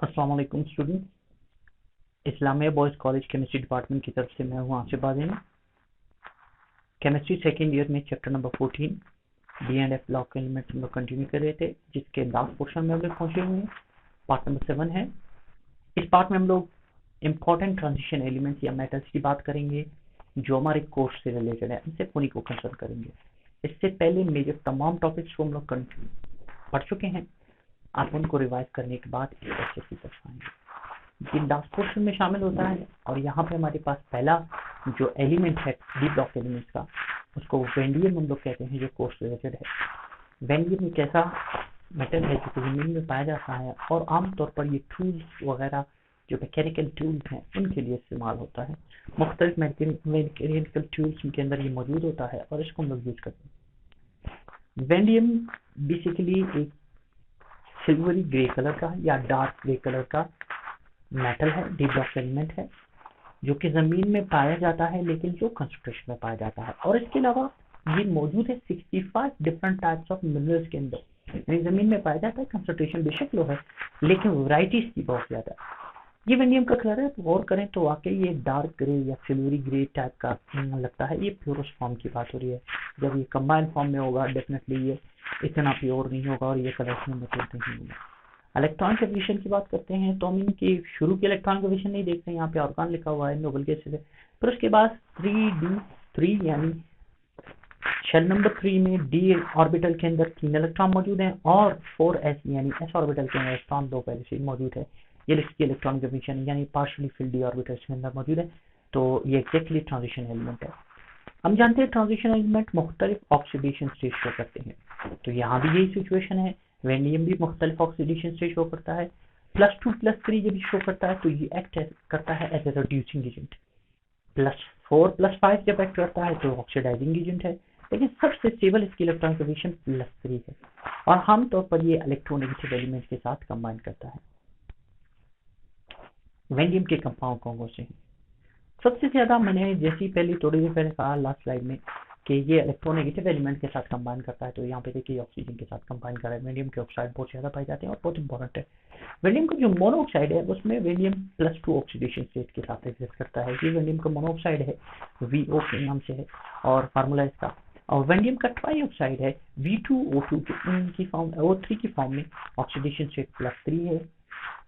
अस्सलाम वालेकुम student. Islamia boys college chemistry department की तरफ से मैं हूँ आसिफ बाज़ेनी। केमिस्ट्री सेकेंड ईयर में chapter number 14 D and F block elements हम लोग कंटिन्यू कर रहे थे, जिसके लास्ट पोर्शन में हम लोग पहुँचे हुए हैं। पार्ट नंबर 7 है। इस पार्ट में हम लोग इम्पॉर्टेंट ट्रांजिशन एलिमेंट्स या मेटल्स की बात करेंगे जो हमारे कोर्स से रिलेटेड है, इनसे पूरी को कंसर्न करेंगे। इससे पहले मेजर तमाम टॉपिक्स को हम लोग पढ़ चुके हैं। आप उनको रिवाइज करने के बाद इस अच्छे से समझ पाएंगे। ये लास्ट पोर्शन में शामिल होता है और यहाँ पे हमारे पास पहला जो एलिमेंट है डी ब्लॉक एलिमेंट्स का, उसको वेंडियम हम लोग कहते हैं, जो कोर्स रिलेटेड है। वेंडियम एक ऐसा मेटल है जो जमीन में पाया जाता है और आमतौर पर ये टूल्स वगैरह जो मैकेनिकल टूल्स हैं उनके लिए इस्तेमाल होता है। मुख्तलिफ मैकेनिकल टूल्स के अंदर ये मौजूद होता है और इसको हम लोग यूज करते हैं। वेंडियम बेसिकली एक सिल्वरी ग्रे कलर का या डार्क ग्रे कलर का मेटल है, डी ब्लॉक एलिमेंट है, जो कि जमीन में पाया जाता है लेकिन लो कंसंट्रेशन में पाया जाता है। और इसके अलावा ये मौजूद है 65 डिफरेंट टाइप्स ऑफ मिनरल्स के अंदर, यानी जमीन में पाया जाता है, कंसंट्रेशन बेशक लो है लेकिन वैरायटीज की बहुत ज्यादा है। ये वेंडियम का कलर है, तो गौर करें तो वाकई ये डार्क ग्रे या सिल्वरी ग्रे टाइप का लगता है। ये प्योरस फॉर्म की बात हो रही है। जब ये कंबाइंड फॉर्म में होगा डेफिनेटली ये इतना प्योर नहीं होगा और ये कलर में मतलब नहीं होगा। इलेक्ट्रॉन कन्फर्मेशन की बात करते हैं तो हम इनकी शुरू की इलेक्ट्रॉन कन्फर्मेशन नहीं देखते हैं, यहाँ पे ऑर्गन लिखा हुआ है नोबल गैस से। फिर उसके बाद 3d3 यानी शेल नंबर 3 में डी ऑर्बिटल के अंदर 3 इलेक्ट्रॉन मौजूद हैं और 4s यानी एस ऑर्बिटल के अंदर इलेक्ट्रॉन 2 पहले से मौजूद है। ये इसकी इलेक्ट्रॉन कन्फर्मेशन यानी पार्शियली फिल्ड डी ऑर्बिटल के अंदर मौजूद है। तो ये एग्जैक्टली ट्रांजिशन एलिमेंट है। हम जानते हैं ट्रांजिशन एलिमेंट मुख्तलिफ ऑक्सीडेशन स्टेज शो करते हैं, तो यहाँ भी यही सिचुएशन है। वेंडियम भी मुख्तलिफ ऑक्सीडेशन स्टेज शो करता है। +2 +3 जब शो करता है तो ये एक्ट करता है एज ए रिड्यूसिंग एजेंट। +4 +5 जब एक्ट करता है तो ऑक्सीडाइजिंग एजेंट है, लेकिन सबसे स्टेबल इसकी इलेक्ट्रॉन कन्फर्मेशन +3 है और आमतौर पर ये इलेक्ट्रोनेगेटिव एलिमेंट के साथ कंबाइन करता है। वेंडियम के कंपाउंड कौन से हैं? सबसे ज्यादा मैंने जैसी पहले थोड़ी देर पहले कहा लास्ट स्लाइड में कि ये इलेक्ट्रोनेगेटिव एलिमेंट के साथ कंबाइन करता है, तो यहाँ पे देखिए ऑक्सीजन के साथ कंबाइन कर रहा है। वेंडियम के ऑक्साइड बहुत ज्यादा पाए जाते हैं और बहुत इंपॉर्टेंट है। वेंडियम का जो मोनोऑक्साइड है उसमें वेंडियम +2 ऑक्सीडेशन स्टेट के साथ एग्जिस्ट करता है। ये वेंडियम का मोनोऑक्साइड है, VO के नाम से है और फार्मूला इसका। और वेंडियम का ट्राईऑक्साइड है V2O2 की फॉर्म, O3 की फॉर्म में, ऑक्सीडेशन स्टेट +3 है।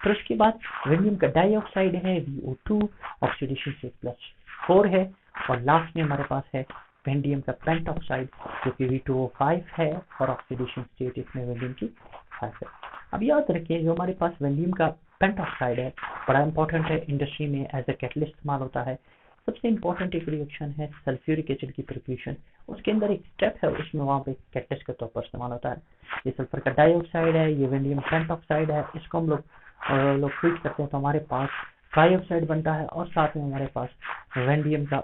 फिर उसके बाद वेंडियम का डाइऑक्साइड है VO2, ऑक्सीडेशन स्टेट +4 है। और लास्ट में हमारे पास है वेंडियम का पेंटॉक्साइड जो कि V2O5 है और ऑक्सीडेशन स्टेट इसमें वेंडियम की 5 है। अब याद रखिए जो हमारे पास वेंडियम का पेंटॉक्साइड है बड़ा इंपॉर्टेंट है, इंडस्ट्री में एज ए कैटलिस्ट इस्तेमाल होता है। सबसे इंपॉर्टेंट एक रिएक्शन है सल्फ्यूरिक एसिड की प्रिपरेशन, उसके अंदर एक स्टेप है, उसमें वहाँ पे कैटलिस्ट के तौर पर इस्तेमाल होता है। ये सल्फर का डाइऑक्साइड है, ये वेंडियम पेंटॉक्साइड है, इसको हम लोग ट्रीट करते हैं तो हमारे पास ट्राईऑक्साइड बनता है और साथ में हमारे पास वेंडियम का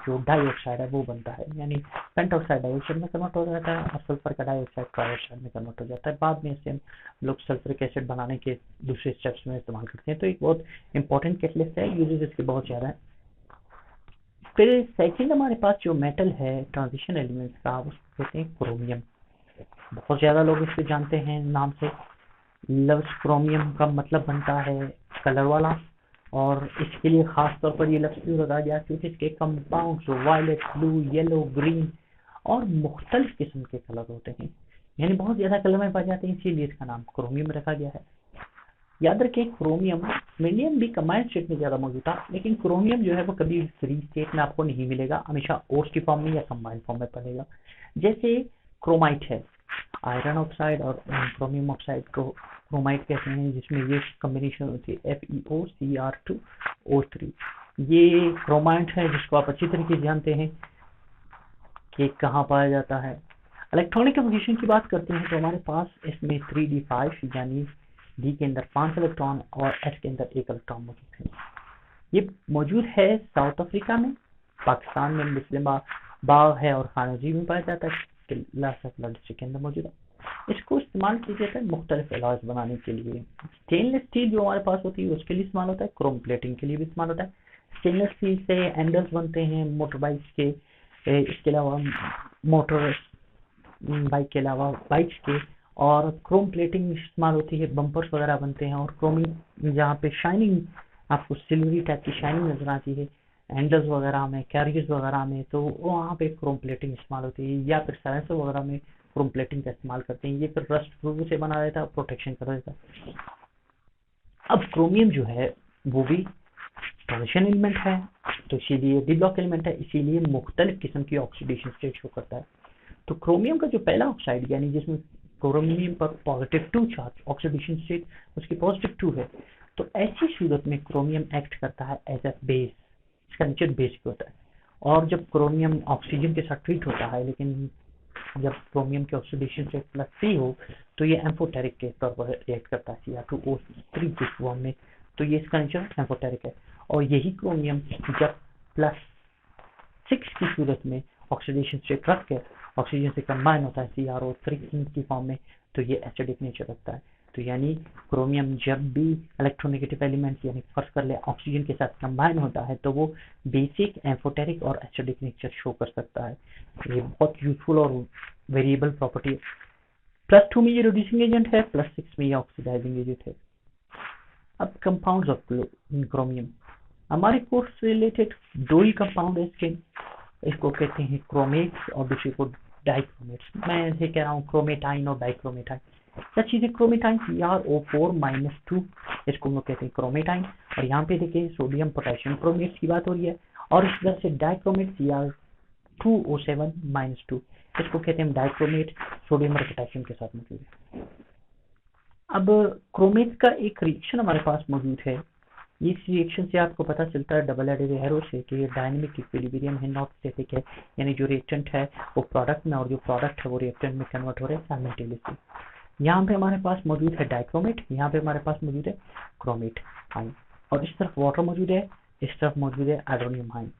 जो डाइऑक्साइड है वो बनता है, यानी पेंटॉक्साइड डाइऑक्साइड में कन्वर्ट हो जाता है और सल्फर का डाइऑक्साइड ट्राईऑक्साइड में कन्वर्ट हो जाता है। बाद में इसे हम लोग सल्फ्यूरिक एसिड बनाने के दूसरे स्टेप्स में इस्तेमाल करते हैं। तो एक बहुत इंपॉर्टेंट कैटलिस्ट है, यूजेस इसके बहुत ज़्यादा है। फिर सेकेंड हमारे पास जो मेटल है ट्रांजिशन एलिमेंट्स का, उसको कहते हैं क्रोमियम। बहुत ज़्यादा लोग इसको जानते हैं नाम से। लफ्ज क्रोमियम का मतलब बनता है कलर वाला, और इसके लिए खास तौर पर ये लफ्ज क्यों लगाया गया क्योंकि इसके कंपाउंड जो वायलेट, ब्लू, येलो, ग्रीन और मुख्तलिफ किस्म के कलर होते हैं, यानी बहुत ज्यादा कलर में पाए जाते हैं, इसीलिए इसका नाम क्रोमियम रखा गया है। याद रखें क्रोमियम, वेंडियम भी कंबाइंड स्टेट में ज्यादा मौजूद था, लेकिन क्रोमियम जो है वो कभी फ्री स्टेट में आपको नहीं मिलेगा, हमेशा ओर्स की फॉर्म में या कंबाइंड फॉर्म में पड़ेगा। जैसे क्रोमाइट है, आयरन ऑक्साइड और क्रोमियम ऑक्साइड को क्रोमाइट कहते हैं, जिसमें ये कॉम्बिनेशन होती है FeOCr2O3। ये क्रोमाइट है जिसको आप अच्छी तरीके से जानते हैं कि कहाँ पाया जाता है। इलेक्ट्रॉनिक कन्फर्मेशन की बात करते हैं तो हमारे पास इसमें 3d5 यानी डी के अंदर 5 इलेक्ट्रॉन और एस के अंदर 1 इलेक्ट्रॉन मौजूद है। ये मौजूद है साउथ अफ्रीका में, पाकिस्तान में मुस्लिम बाग है और खानाजी में पाया जाता है, डिस्ट्रिक्ट के अंदर मौजूद है। इसको इस्तेमाल किया जाता है मुख्तलिफ इलाज बनाने के लिए। स्टेनलेस स्टील जो हमारे पास होती है उसके लिए इस्तेमाल होता है, क्रोम प्लेटिंग के लिए भी इस्तेमाल होता है। स्टेनलेस स्टील से एंडल्स बनते हैं मोटर बाइक्स के, इसके अलावा मोटर बाइक के अलावा बाइक्स के और क्रोम प्लेटिंग इस्तेमाल होती है, बम्पर्स वगैरह बनते हैं, और क्रोमिंग जहाँ पे शाइनिंग आपको सिल्वरी टाइप की शाइनिंग नजर आती है हैंडल्स वगैरह में, कैरियर्स वगैरह में, तो वहाँ पे क्रोम प्लेटिंग इस्तेमाल होती है, या फिर साइलेंसर वगैरह में क्रोम प्लेटिंग का इस्तेमाल करते हैं। ये फिर रस्ट प्रूफ से बना रहता है, प्रोटेक्शन कर देता है। अब क्रोमियम जो है वो भी ट्रांजिशन एलिमेंट है, तो इसीलिए डी ब्लॉक एलिमेंट है, इसीलिए मुख्तलिफ किस्म की ऑक्सीडेशन स्टेट शो करता है। तो क्रोमियम का जो पहला ऑक्साइड यानी जिसमें क्रोमियम पर पॉजिटिव 2 चार्ज, ऑक्सीडेशन स्टेट उसकी पॉजिटिव 2 है, तो ऐसी सूरत में क्रोमियम एक्ट करता है एज अ बेस, इसका नेचर बेसिक होता है। और जब क्रोमियम ऑक्सीजन के साथ ट्रीट होता है, लेकिन जब क्रोमियम की ऑक्सीडेशन स्टेट +3 हो, तो ये एम्फोटेरिक के तौर पर रिएक्ट करता है Cr2O3 के फॉर्म में, तो ये इसका नेचर एम्फोटेरिक है। और यही क्रोमियम जब +6 की सूरत में ऑक्सीडेशन स्टेट रख के ऑक्सीजन से कंबाइन होता है CrO3 की फॉर्म में, तो ये एसिडिक नेचर रखता है। तो यानी क्रोमियम जब भी इलेक्ट्रोनेगेटिव एलिमेंट यानी फर्स्ट कर ले ऑक्सीजन के साथ कंबाइन होता है, तो वो बेसिक एम्फोटेरिक और एसिडिक नेचर शो कर सकता है। ये बहुत यूजफुल और वेरिएबल प्रॉपर्टी है। +2 में ये रिड्यूसिंग एजेंट है, +6 में ये ऑक्सीडाइजिंग एजेंट है। अब कंपाउंड्स ऑफ क्रोमियम, हमारे कोर्स से रिलेटेड 2 ही कंपाउंड है इसके, इसको कहते हैं क्रोमेट्स और दूसरे को डाइक्रोमेट्स। मैं इसे कह रहा हूँ क्रोमेटाइन और डाइक्रोमेटाइन। क्या चीज़ है क्रोमेटाइन? CrO4-2, इसको हम लोग कहते हैं क्रोमेटाइन। और यहाँ पे देखिए सोडियम पोटेशियम क्रोमेट्स की बात हो रही है, और इस तरह से डाइक्रोमेट Cr2O7-2, इसको कहते हैं डाइक्रोमेट, सोडियम और पोटेशियम के साथ मौजूद है। अब क्रोमेट का एक रिएक्शन हमारे पास मौजूद है, इस रिएक्शन से आपको पता चलता है डबल एडेड एरो से कि ये डायनेमिक इक्विलिब्रियम है, नॉट स्टैटिक है, यानी जो रिएक्टेंट है वो प्रोडक्ट में और जो प्रोडक्ट है वो रिएक्टेंट में कन्वर्ट हो रहे हैं साइमल्टेनियसली। यहाँ पे हमारे पास मौजूद है डाइक्रोमेट, यहाँ पे हमारे पास मौजूद है क्रोमेट आयन, और इस तरफ वाटर मौजूद है, इस तरफ मौजूद है हाइड्रोनियम आयन।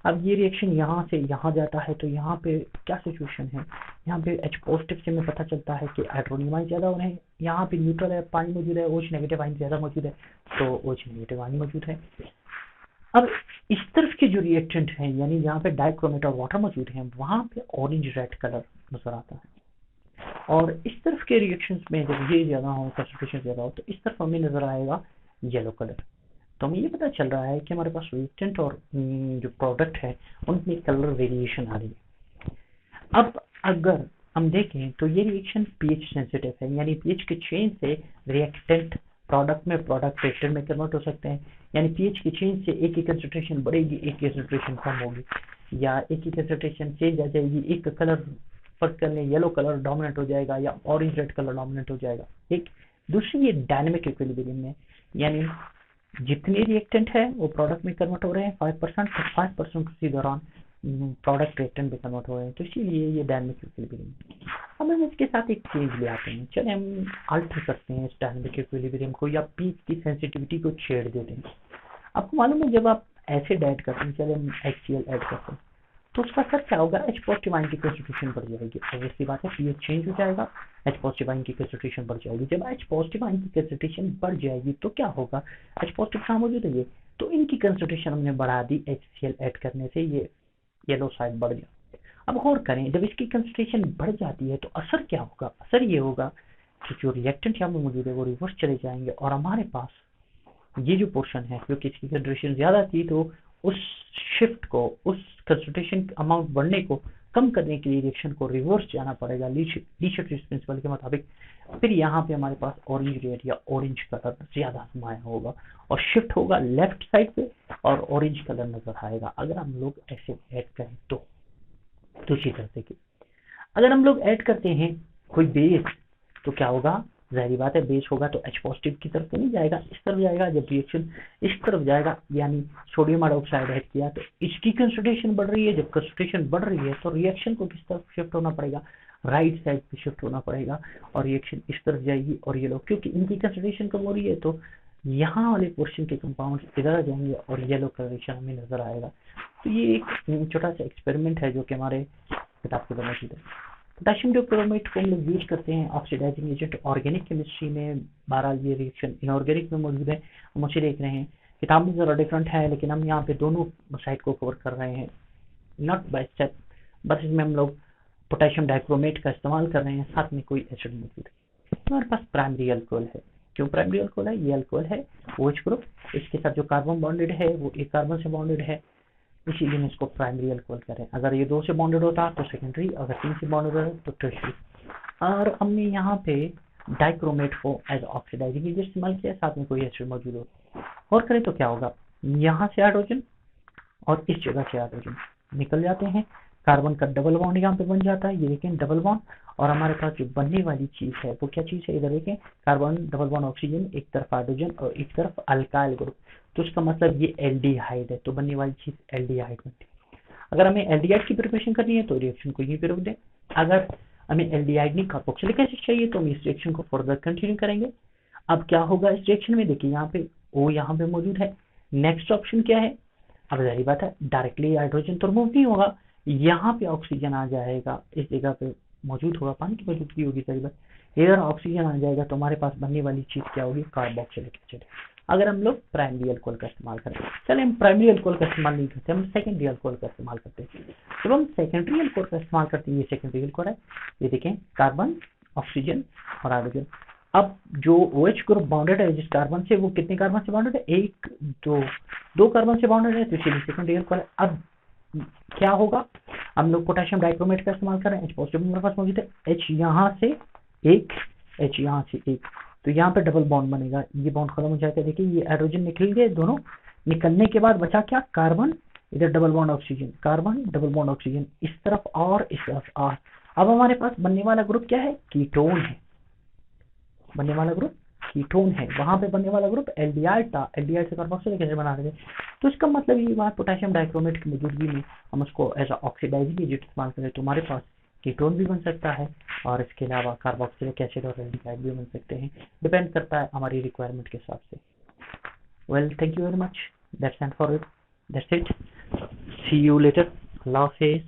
अब ये रिएक्शन यहाँ से यहाँ जाता है, तो यहाँ पे क्या सिचुएशन है, यहाँ पे H पॉजिटिव से हमें पता चलता है कि हाइड्रोनियम आयन ज्यादा हो रहे हैं, यहाँ पे न्यूट्रल है, पानी मौजूद है, OH नेगेटिव आयन ज्यादा मौजूद है, तो OH नेगेटिव आयन मौजूद है। अब इस तरफ के जो रिएक्टेंट है यानी जहाँ पे डाइक्रोमेट और वाटर मौजूद है, वहां पे ऑरेंज रेड कलर नजर आता है, और इस तरफ के रिएक्शंस में जब ये ज्यादा हो, कंसंट्रेशन ज्यादा हो, तो इस तरफ हमें नजर आएगा येलो कलर। तो हमें ये पता चल रहा है कि हमारे पास रिएक्टेंट और जो प्रोडक्ट है उनमें कलर वेरिएशन आ रही है। अब अगर हम देखें तो ये रिएक्शन pH सेंसिटिव है, यानी pH के चेंज से रिएक्टेंट प्रोडक्ट में, प्रोडक्ट रिएक्टेंट में कन्वर्ट हो सकते हैं। यानी pH के चेंज से एक ही कंसंट्रेशन बढ़ेगी, एक कंसंट्रेशन कम होगी, या एक ही कंसंट्रेशन चेंज आ जाएगी, एक कलर फर्क कर लें, येलो कलर डोमिनेंट हो जाएगा या ऑरेंज रेड कलर डोमिनेंट हो जाएगा। एक दूसरी ये डायनेमिक इक्विलिब्रियम में, यानी जितने रिएक्टेंट है वो प्रोडक्ट में कन्वर्ट हो रहे हैं 5%, 5% उसी दौरान प्रोडक्ट रिएक्टेंट में कन्वर्ट हो रहे हैं, तो इसीलिए ये डायनेमिक इक्विलिब्रियम। अब हम इसके साथ एक चेंज ले आते हैं, चले हम अल्टर करते हैं इस डायनेमिक इक्विलिब्रियम को, या पीच की सेंसिटिविटी को छेड़ देते हैं। आपको मालूम है जब आप एसिड ऐड करते हैं, चले हम HCl ऐड करते हैं, तो उसका असर क्या होगा, H पॉजिटिव आयन की कंसंट्रेशन बढ़ जाएगी, ऑब्वियसली बात है, pH चेंज हो जाएगा, H पॉजिटिव आयन की कंसंट्रेशन बढ़ जाएगी। जब H पॉजिटिव आयन की कंसंट्रेशन बढ़ जाएगी तो क्या होगा, H पॉजिटिव कहाँ मौजूद है, ये तो इनकी कंसंट्रेशन हमने बढ़ा दी HCl ऐड करने से, ये येलो साइड बढ़ गया। अब गौर करें, जब इसकी कंसंट्रेशन बढ़ जाती है तो असर क्या होगा, असर ये होगा कि जो रिएक्टेंट यहाँ पे मौजूद है वो रिवर्स चले जाएंगे, और हमारे पास ये जो पोर्शन है क्योंकि इसकी कंसंट्रेशन ज्यादा थी, तो उस शिफ्ट को, उस कंसंट्रेशन अमाउंट बढ़ने को कम करने के लिए रिएक्शन को रिवर्स जाना पड़ेगा ली-शॉर्टेज प्रिंसिपल के मुताबिक। फिर यहाँ पे हमारे पास ऑरेंज रेड या ऑरेंज कलर ज्यादा समाया होगा और शिफ्ट होगा लेफ्ट साइड पे, और ऑरेंज कलर नजर आएगा अगर हम लोग ऐसे ऐड करें तो। दूसरी तरह से अगर हम लोग ऐड करते हैं कोई बेस, तो क्या होगा, जाहिर बात है बेस होगा तो H पॉजिटिव की तरफ तो नहीं जाएगा, इस तरफ जाएगा। जब रिएक्शन इस तरफ जाएगा, यानी सोडियम हाइड्रोक्साइड ऐड किया तो इसकी कंसंट्रेशन बढ़ रही है, जब कंसंट्रेशन बढ़ रही है तो रिएक्शन को किस तरफ शिफ्ट होना पड़ेगा, राइट साइड पे शिफ्ट होना पड़ेगा, और रिएक्शन इस तरफ जाएगी, और ये लोग क्योंकि इनकी कंसंट्रेशन कम हो रही है तो यहाँ वाले पोर्शन के कंपाउंड इधर आ जाएंगे और येलो कलरेशन हमें नजर आएगा। तो ये एक छोटा सा एक्सपेरिमेंट है जो कि हमारे किताब के मौजूद है। पोटेशियम डाइक्रोमेट को हम लोग यूज करते हैं ऑक्सीडाइजिंग एजेंट ऑर्गेनिक केमिस्ट्री में। बहरहाल ये रिएक्शन इनऑर्गेनिक में मौजूद है, हम उसे देख रहे हैं। किताब में जरा डिफरेंट है, लेकिन हम यहाँ पे दोनों साइड को कवर कर रहे हैं, नॉट बाय स्टेप, बस इसमें हम लोग पोटेशियम डाइक्रोमेट का इस्तेमाल कर रहे हैं, साथ में कोई एसिड मौजूद है। हमारे पास प्राइमरी अल्कोहल है। क्यों प्राइमरी अल्कोहल है? ये अल्कोहल है OH ग्रुप, इसके साथ जो कार्बन बॉन्डेड है वो एक कार्बन से बॉन्डेड है, इसीलिए हम इसको प्राइमरी अल्कोहल करें। अगर ये 2 से बॉन्डेड होता तो सेकेंडरी, अगर 3 से बॉन्डेड होता तो टर्शियरी। और हमने यहाँ पे डाइक्रोमेट को एज ऑक्सीडाइजिंग एजेंट इस्तेमाल किया, साथ में कोई एसिड मौजूद हो। और करें तो क्या होगा, यहाँ से हाइड्रोजन और इस जगह से हाइड्रोजन निकल जाते हैं, कार्बन का डबल बॉन्ड यहाँ पे बन जाता है, ये देखें डबल बॉन्ड। और हमारे पास जो बनने वाली चीज है वो क्या चीज है, इधर देखें कार्बन डबल बॉन्ड ऑक्सीजन, एक तरफ हाइड्रोजन और एक तरफ अल्काइल ग्रुप, तो इसका मतलब ये एल्डिहाइड है, तो बनने वाली चीज एल्डिहाइड बनती है। अगर हमें एल्डिहाइड की प्रिपरेशन करनी है तो रिएक्शन को यहीं पे रोक दें। अगर हमें एल्डिहाइड नहीं कार्बोक्सिलिक एसिड चाहिए तो हम इस रिएक्शन को फर्दर कंटिन्यू करेंगे। अब क्या होगा इस रिएक्शन में, देखिए यहाँ पे O यहाँ पे मौजूद है। नेक्स्ट ऑप्शन क्या है, अब जारी बात है डायरेक्टली हाइड्रोजन तो रिमूव नहीं होगा, यहाँ पे ऑक्सीजन आ जाएगा, इस जगह पे मौजूद होगा, पानी की मौजूदगी होगी जारी बात, इधर ऑक्सीजन आ जाएगा, तो हमारे पास बनने वाली चीज क्या होगी, कार्बोक्सिलिक एसिड। अगर हम लोग प्राइमरी अल्कोहल का इस्तेमाल करें, चले हम प्राइमरी अल्कोहल का इस्तेमाल नहीं करते, हम सेकेंडरी अल्कोहल का इस्तेमाल करते हैं। जब हम सेकेंडरी अल्कोहल का इस्तेमाल करते हैं, ये सेकेंडरी अल्कोहल है, ये देखें कार्बन ऑक्सीजन और हाइड्रोजन। अब जो OH ग्रुप बॉन्डेड है जिस कार्बन से, वो कितने कार्बन से बॉन्डेड है, एक दो कार्बन से बॉन्डेड है, तो इसीलिए सेकेंडरी अल्कोहल है। अब क्या होगा, हम लोग पोटेशियम डाइक्रोमेट का इस्तेमाल कर रहे हैं, H पॉजिटिव हमारे पास मौजूद है, H यहाँ से एक, H यहाँ से एक, तो यहाँ पे डबल बॉन्ड बनेगा, ये बॉन्ड खत्म हो जाएगा। देखिए ये हाइड्रोजन निकल गए दोनों, निकलने के बाद बचा क्या, कार्बन, इधर double bond oxygen, carbon double bond oxygen, इस तरफ और इस तरफ R। अब हमारे पास बनने वाला ग्रुप क्या है, कीटोन है, बनने वाला ग्रुप कीटोन है। वहां पे बनने वाला ग्रुप एल्डिहाइड था, एल्डिहाइड से कार्बोक्सिलिक एसिड बना रहे थे, तो इसका मतलब ये बात पोटेशियम डाइक्रोमेट की मौजूदगी में हम उसको एज ऑक्सीडाइजिंग एजेंट इस्तेमाल करें तो हमारे पास कीटोन भी बन सकता है, और इसके अलावा कार्बोक्सिलिक एसिड और एल्डिहाइड भी बन सकते हैं, डिपेंड करता है हमारी रिक्वायरमेंट के हिसाब से। Well, thank you very much, that's end for it, that's it, see you later, अल्लाह हाफिज़।